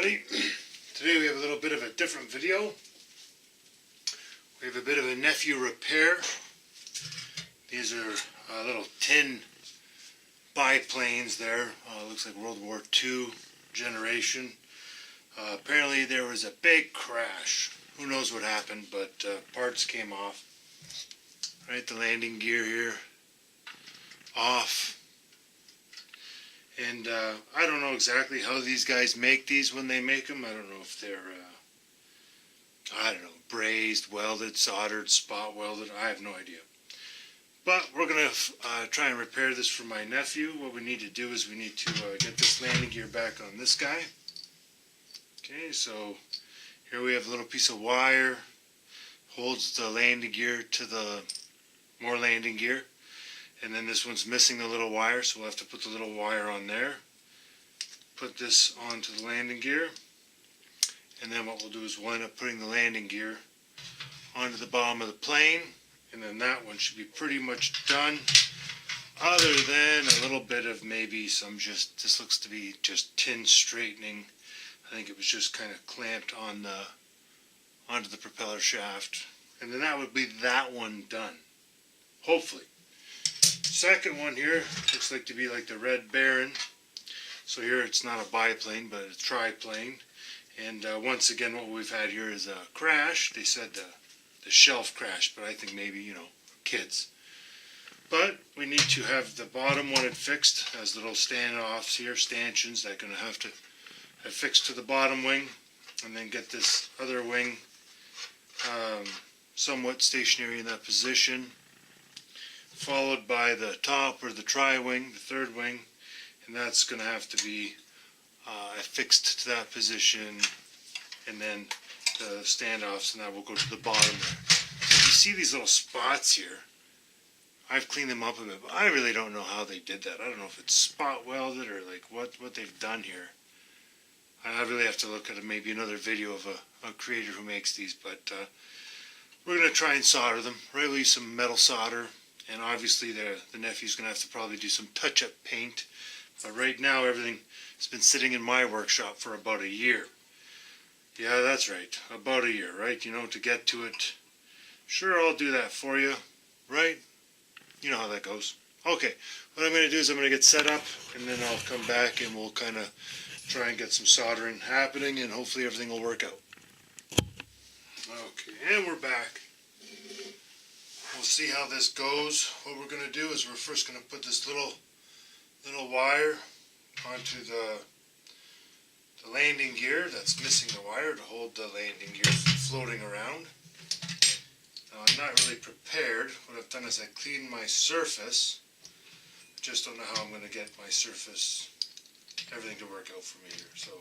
everybody. Today we have a little bit of a different video. We have a bit of a nephew repair. These are little tin biplanes there. Looks like World War II generation. Apparently there was a big crash. Who knows what happened, but parts came off. Right, the landing gear here off. And I don't know exactly how these guys make these when they make them. I don't know if they're, I don't know, brazed, welded, soldered, spot welded. I have no idea. But we're going to try and repair this for my nephew. What we need to do is we need to get this landing gear back on this guy. Okay, so here we have a little piece of wire. Holds the landing gear to the more landing gear. And then this one's missing the little wire, so we'll have to put the little wire on there. Put this onto the landing gear. And then what we'll do is we'll end up putting the landing gear onto the bottom of the plane. And then that one should be pretty much done. Other than a little bit of maybe some this looks to be just tin straightening. I think it was just kind of clamped on onto the propeller shaft. And then that would be that one done. Hopefully. Second one here looks like to be like the Red Baron. So here it's not a biplane but a triplane. And once again what we've had here is a crash. They said the shelf crashed, but I think maybe, you know, kids. But we need to have the bottom one fixed. Has little standoffs here, stanchions that are going to have to have fixed to the bottom wing. And then get this other wing somewhat stationary in that position. Followed by the top or the tri-wing, the third wing, and that's going to have to be affixed to that position, and then the standoffs, and that will go to the bottom there. So you see these little spots here. I've cleaned them up a bit, but I really don't know how they did that. I don't know if it's spot welded or like what they've done here. I really have to look at maybe another video of a creator who makes these, but we're going to try and solder them. Right, we'll use some metal solder. And obviously the nephew's going to have to probably do some touch-up paint. But right now everything has been sitting in my workshop for about a year. Yeah, that's right. About a year, right? You know, to get to it. Sure, I'll do that for you. Right? You know how that goes. Okay, what I'm going to do is I'm going to get set up. And then I'll come back and we'll kind of try and get some soldering happening. And hopefully everything will work out. Okay, and we're back. We'll see how this goes. What we're going to do is we're first going to put this little wire onto the landing gear that's missing the wire to hold the landing gear from floating around. Now I'm not really prepared. What I've done is I cleaned my surface. I just don't know how I'm going to get my surface, everything to work out for me here. So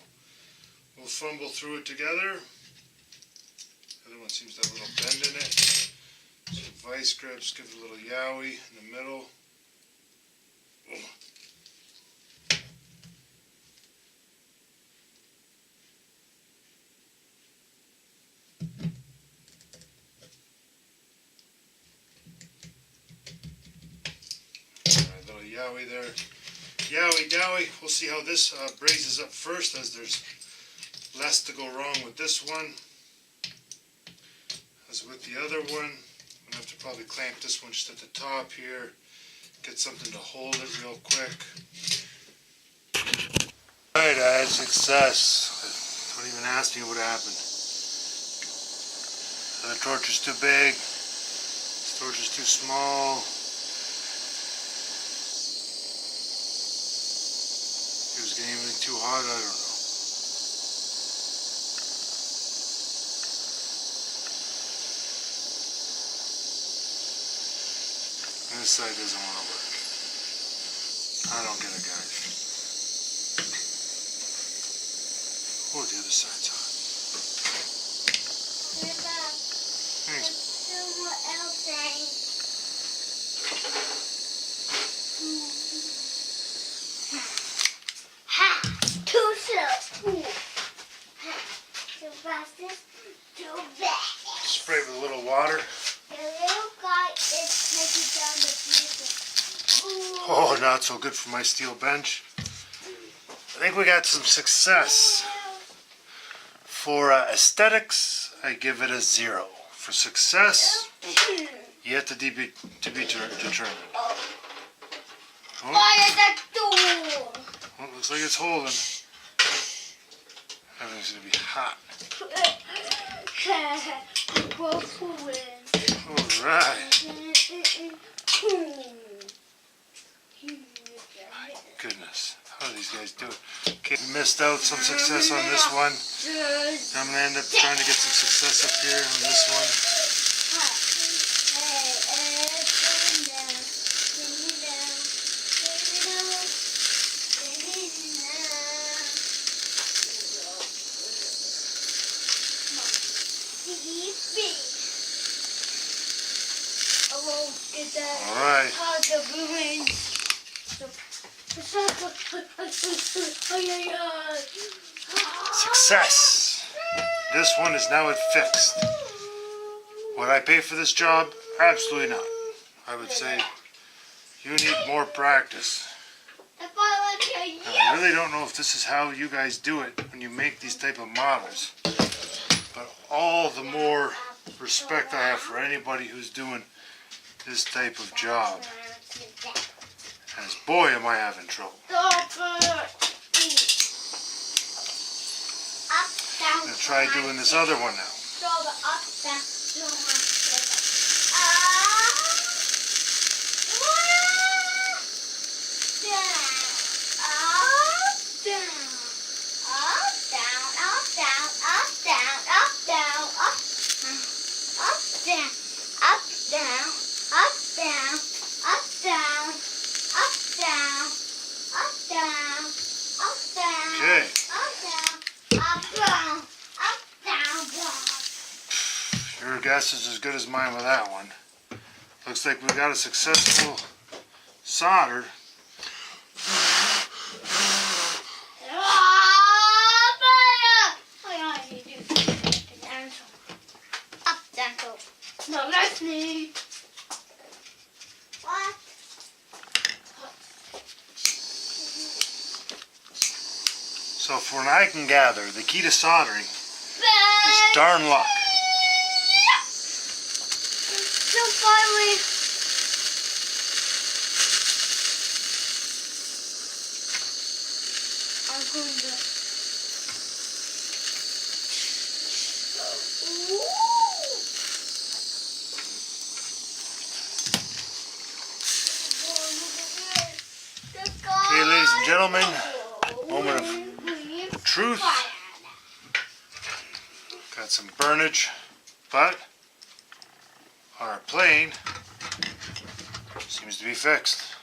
we'll fumble through it together. The other one seems to have a little bend in it. So vice grips, give it a little yowie in the middle. Alright, little yowie there. Yowie dowie. We'll see how this brazes up first, as there's less to go wrong with this one as with the other one. I'm going to have to probably clamp this one just at the top here, get something to hold it real quick. Alright, I had success. Don't even ask me what happened. The torch is too big, this torch is too small. It was getting even too hot, I don't know. This side doesn't want to work. I don't get it, guys. Oh, the other side's hot. Thanks. Too slow. Too fast. Too fast. Spray with a little water. The little guy is taking down the fuses. Oh, not so good for my steel bench. I think we got some success. For aesthetics, I give it a 0. For success, yet to be determined. Oh, Fire that door! well, looks like it's holding. Everything's gonna be hot. All right. My goodness, how do these guys do it? Okay, missed out some success on this one. I'm gonna end up trying to get some success up here on this one. All right. Success. This one is now fixed. Would I pay for this job? Absolutely not. I would say you need more practice. Now, I really don't know if this is how you guys do it when you make these type of models, but all the more respect I have for anybody who's doing this type of job. As boy am I having trouble. I'm going to try doing this other one now. Okay. Your guess is as good as mine with that one. Looks like we got a successful solder. No, that's me. What? So from what I can gather, the key to soldering is darn luck. So finally, I'm going to. Okay, ladies and gentlemen, moment of truth. Got some burnage, but our plane seems to be fixed.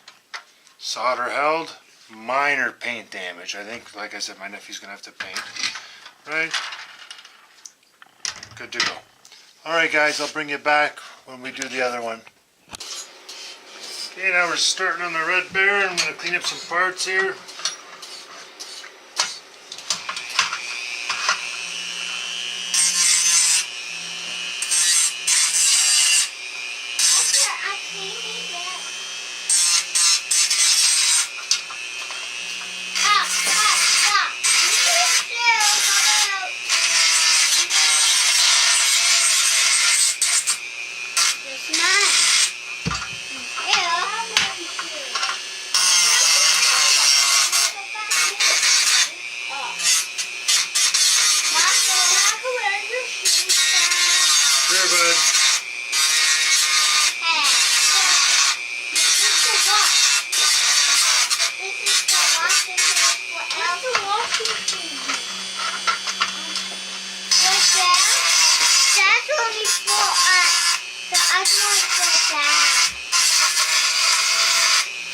Solder held, minor paint damage. I think, like I said, my nephew's gonna have to paint. Right? Good to go. Alright guys, I'll bring you back when we do the other one. Okay, now we're starting on the Red Bear. I'm gonna clean up some parts here.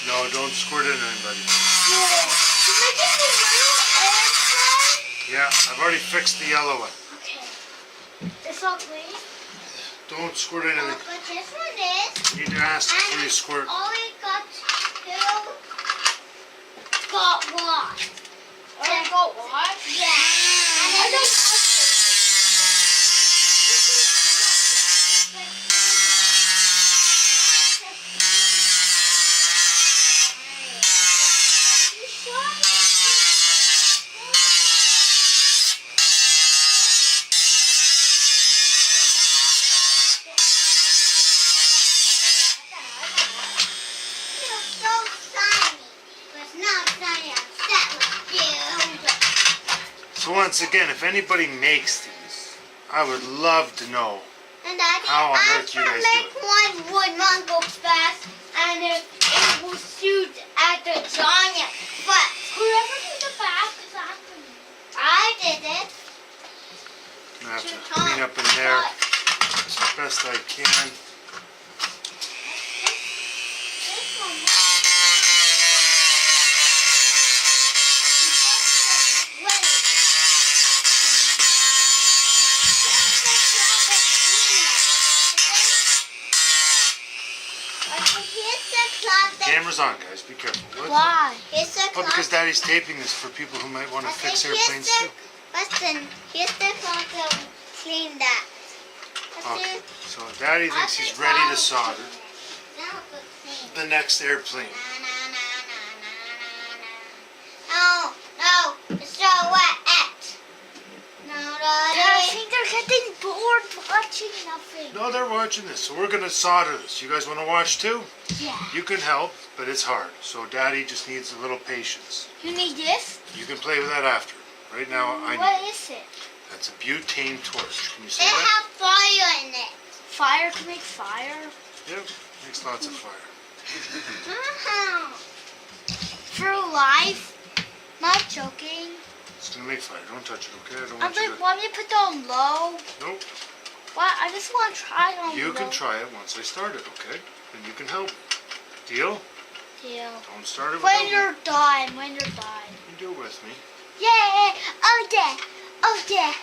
No, don't squirt it in anybody. Yeah, I've already fixed the yellow one. Okay. It's all clean? Don't squirt anything. But this one is. You need to ask before you squirt. Only got washed. Only got washed? Yeah. I don't. So once again, if anybody makes these, I would love to know And Daddy, how on I'm earth you gonna guys do make it. one wood one go fast, and it will shoot at the giant. But whoever did the back is after me. I did it. I have to clean up in there as best I can. Camera's on, guys. Be careful. What? Why? Here's the Oh, because Daddy's taping this for people who might want to fix airplanes too. Listen, here's the cloth to clean that. Okay, so Daddy thinks he's ready to solder the next airplane. No, it's so wet. No, I think they're getting bored watching nothing. No, they're watching this, so we're going to solder this. You guys want to watch too? Yeah. You can help, but it's hard. So Daddy just needs a little patience. You need this? You can play with that after. Right now, I What need. is it? That's a butane torch. Can you say It that? has fire in it. Fire can make fire? Yep, makes lots of fire. For life? Not joking. It's going to make fire. Don't touch it, okay? I don't I want you like, to... want me to put it on low? Nope. What? I just want to try it on You low. can try it once I start it, okay? And you can help. Deal? Deal. Don't start it When without me. you're done. When you're done. You do it with me. Yeah. Oh, yeah. Oh, yeah.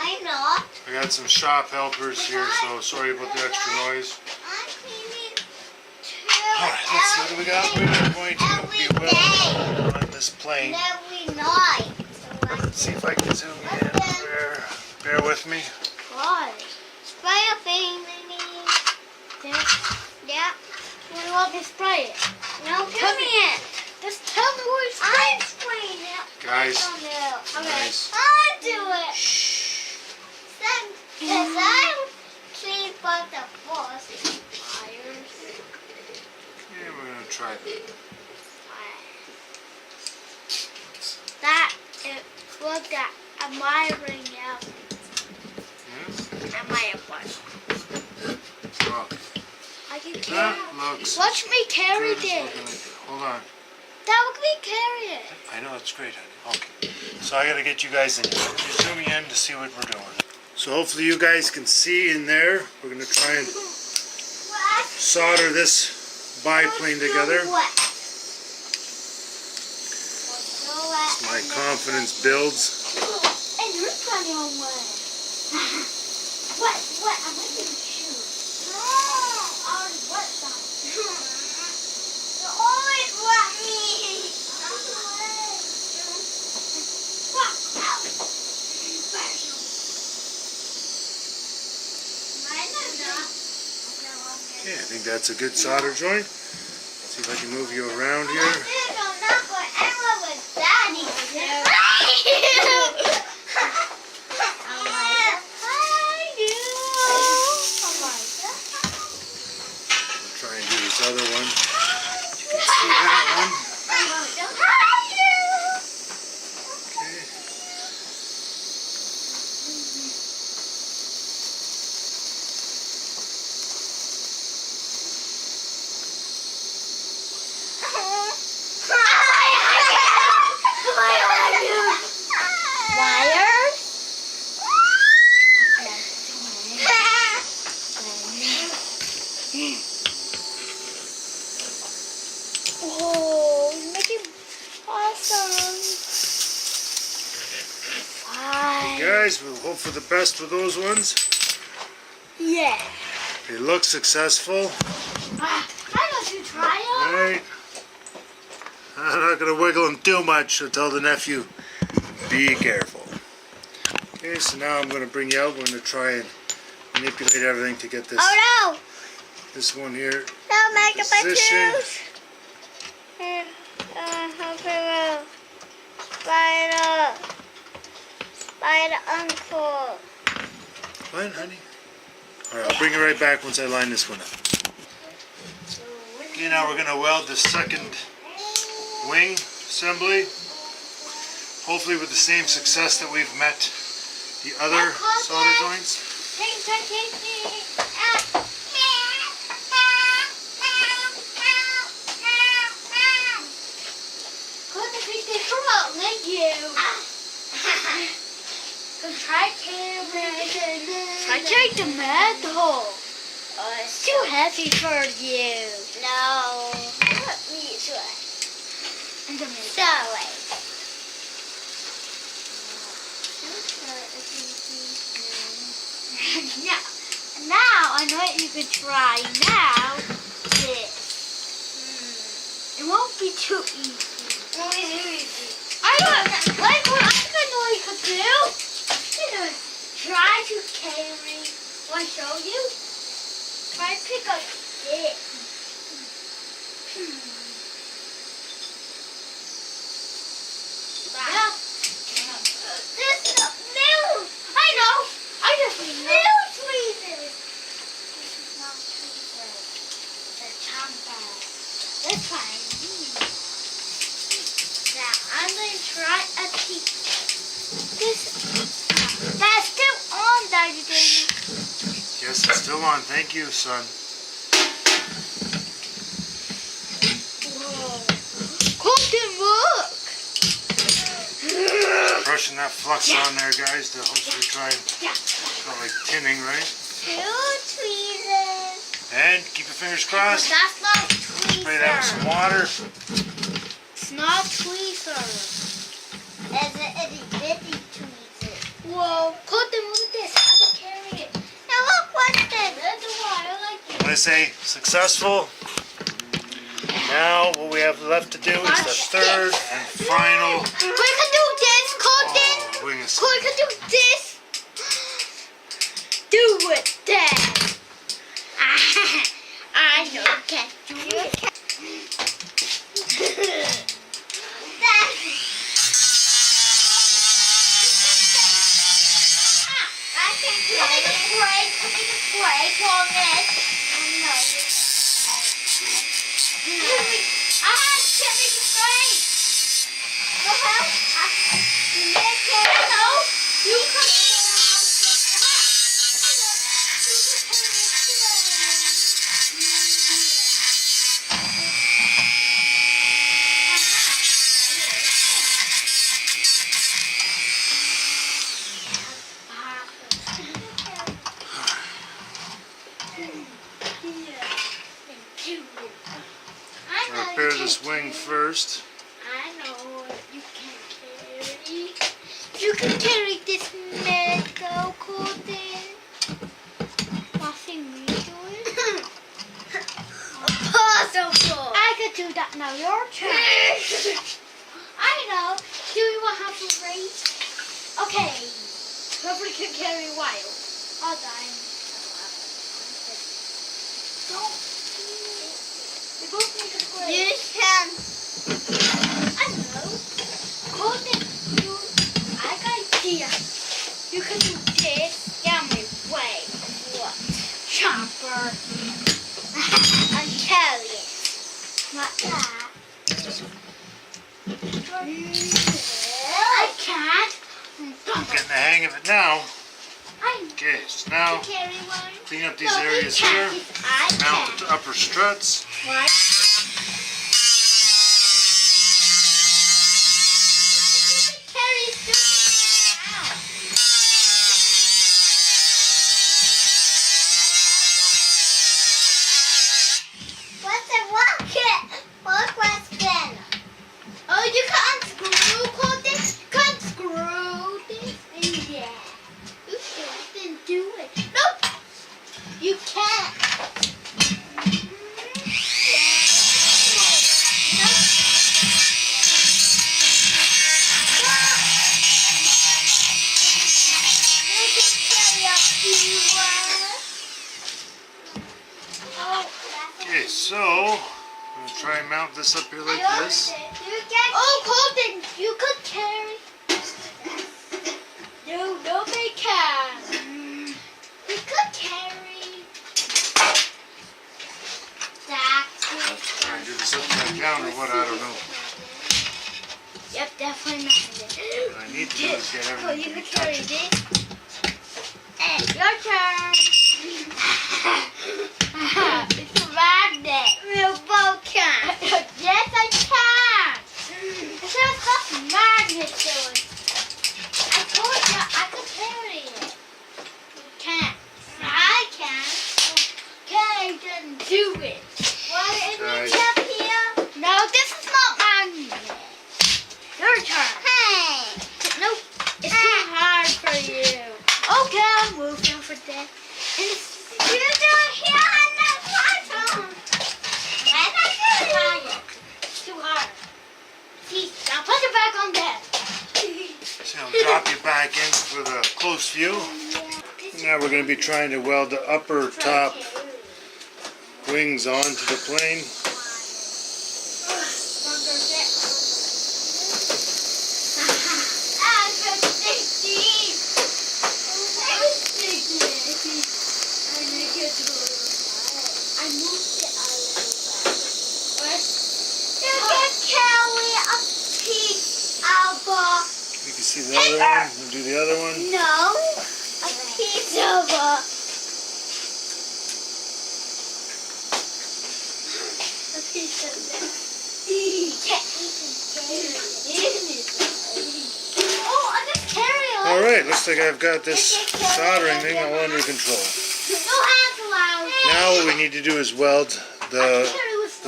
I'm not. I got some shop helpers here, so sorry about the extra noise. I'm cleaning too. Alright, let's see what we got. We're going to be welding on this plane. Every night. Let's see if I can zoom in. Bear with me. Why? Spray a thing, this? Yeah. What do you want me to spray it? No, give me it. Just tell me where it's I'm spraying it. Guys, Okay. guys. I'll do it. Shh. Because I'm clean from the faucet. Wires. Yeah, we're going to try that. That it was that admiring out. Yeah? Admire one. Well, I can carry that it. looks Watch me carry good as we're gonna this. do. Hold on. That would me carry it. I know, it's great, honey. Okay. So I got to get you guys in here. Let me zoom you in to see what we're doing. So hopefully you guys can see in there. We're going to try and solder this biplane together. My confidence builds. And you're running away. What? I'm making shoes. I already wet some. You always wet me. Okay, I think that's a good solder joint. Let's see if I can move you around here. We'll try and do this other one. You can see that one. Okay. Oh, you're making awesome. Okay, guys, we'll hope for the best with those ones. Yeah. They look successful. I got you try them. Alright. I'm not going to wiggle them too much. I'll tell the nephew, be careful. Okay, so now I'm going to bring you out. We're going to try and manipulate everything to get this, Oh no! this one here Don't make in it by position. twos. Okay, Spider uncle. What, honey? Alright, I'll bring it right back once I line this one up. Okay, now we're going to weld the second wing assembly. hopefully with the same success that we've met the other solder joints. Try the metal. It's too heavy for you. No. Let me try. And the middle. That way. Now I know what you can try. Now this. It won't be too easy. I know what you could do. Try to carry. Want to show you? Try to pick up this. Wow. This new. I know. I just new tweezers. This is not tweezers. They're chamfer. Let's try these. Now I'm going to try a piece. This. That's still on, Daddy Dana. Yes, it's still on. Thank you, son. Whoa. Colton, look. Brushing that flux on there, guys, to hopefully try and like tinning, right? Two tweezers. And keep your fingers crossed. That's not tweezers. Spray that with some water. It's not tweezers. It's a itty bitty tweezer. Whoa. Colton, look at this. I can carry it. Now look, what's this? That's why I like it. When I say successful, now what we have left to do is the third and final. We can do this, Colton. Oh, wing assembly. We can do this. Do it then. I know you can do it. Break on it. Get me straight. No help. No. You can. Repair this wing first. I know what you can carry. You can carry this metal coating. Watching me do it. Possible. I can do that now. Your turn. I know. Do you want to have to race? Okay. Nobody can carry wild. I'll die. Don't. We both make a square. You can. I know. Colton, I got an idea. You can do this down my way. What? Chopper. And carry it. Like that. I can't. I'm getting the hang of it now. I Okay, so now carry one. clean up these areas here. Mount the upper struts. Why? What's a rocket? What question? Oh, you can unscrew this. You can unscrew this. Yeah. You shouldn't do it. Nope. You can't. Okay, so I'm gonna try and mount this up here like this. Oh, Colton, you could carry. No, nobody can. You could carry. Try and do this upside down or what? I don't know. Yep, definitely magnet. What I need to do is get Oh, you everything can to carry touch it. this. Hey, your turn. It's a magnet. You both can. Yes, I can. It has got magnets to it. I told you I could carry it. You can't. I can. Okay, then do it. What is Right. it up here? No, this is not magnet. Your turn. Hey. Nope. It's too hard for you. Okay, I'll move now for that. You do it here on the bottom. When I do it. It's too hard. See, now put it back on there. So I'll drop you back in for the close view. Now we're going to be trying to weld the upper top wings onto the plane. You can see the other one. We'll do the other one. No, a piece of a piece of Oh, I just carry it. All right, looks like I've got this soldering thing all under control. Now what we need to do is weld the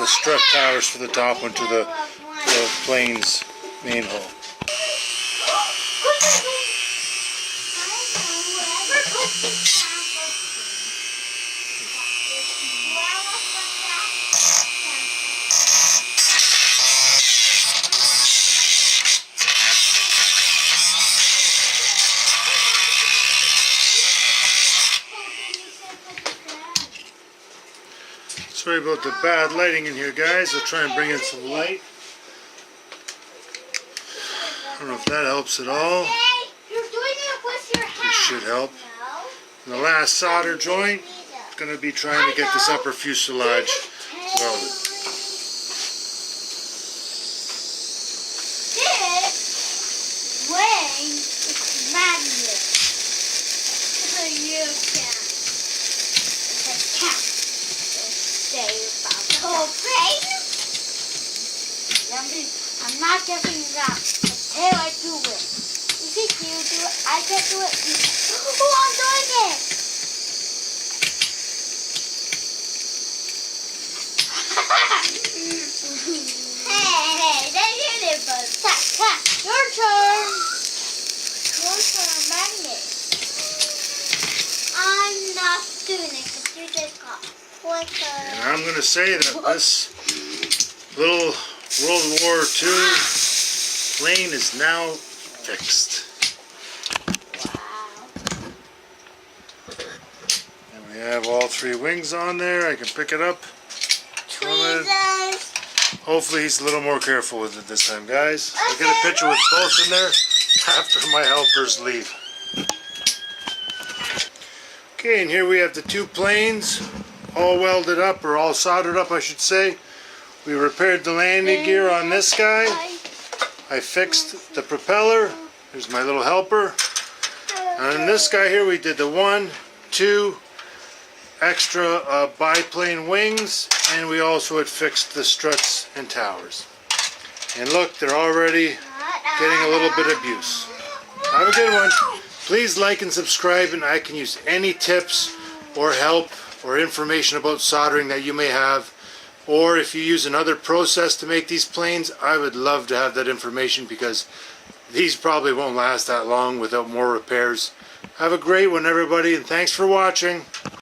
strut towers for the top one to the plane's main hull. Sorry about the bad lighting in here, guys. I'll try and bring in some light. I don't know if that helps at all. You're doing it with your hand. It should help. And the last solder joint, going to be trying to get this upper fuselage welded. This wing is magnet. So you can. It's a cat. Say about the whole plane. I'm not giving it up until I do it. You think you do it? I can do it. Oh, I'm doing it. Hey, that's beautiful. Your turn. Your turn, magnet. I'm not doing it because you just got one turn. And I'm going to say that this little World War II plane is now fixed. Wow. And we have all three wings on there. I can pick it up. Tweezers. Hopefully he's a little more careful with it this time, guys. I'll get a picture with both in there after my helpers leave. Okay, and here we have the two planes all welded up, or all soldered up I should say. We repaired the landing gear on this guy. I fixed the propeller. Here's my little helper. And on this guy here we did the 1, 2 extra biplane wings, and we also had fixed the struts and towers. And look, they're already getting a little bit of use. Have a good one. Please like and subscribe, and I can use any tips or help or information about soldering that you may have. Or if you use another process to make these planes, I would love to have that information, because these probably won't last that long without more repairs. Have a great one, everybody, and thanks for watching.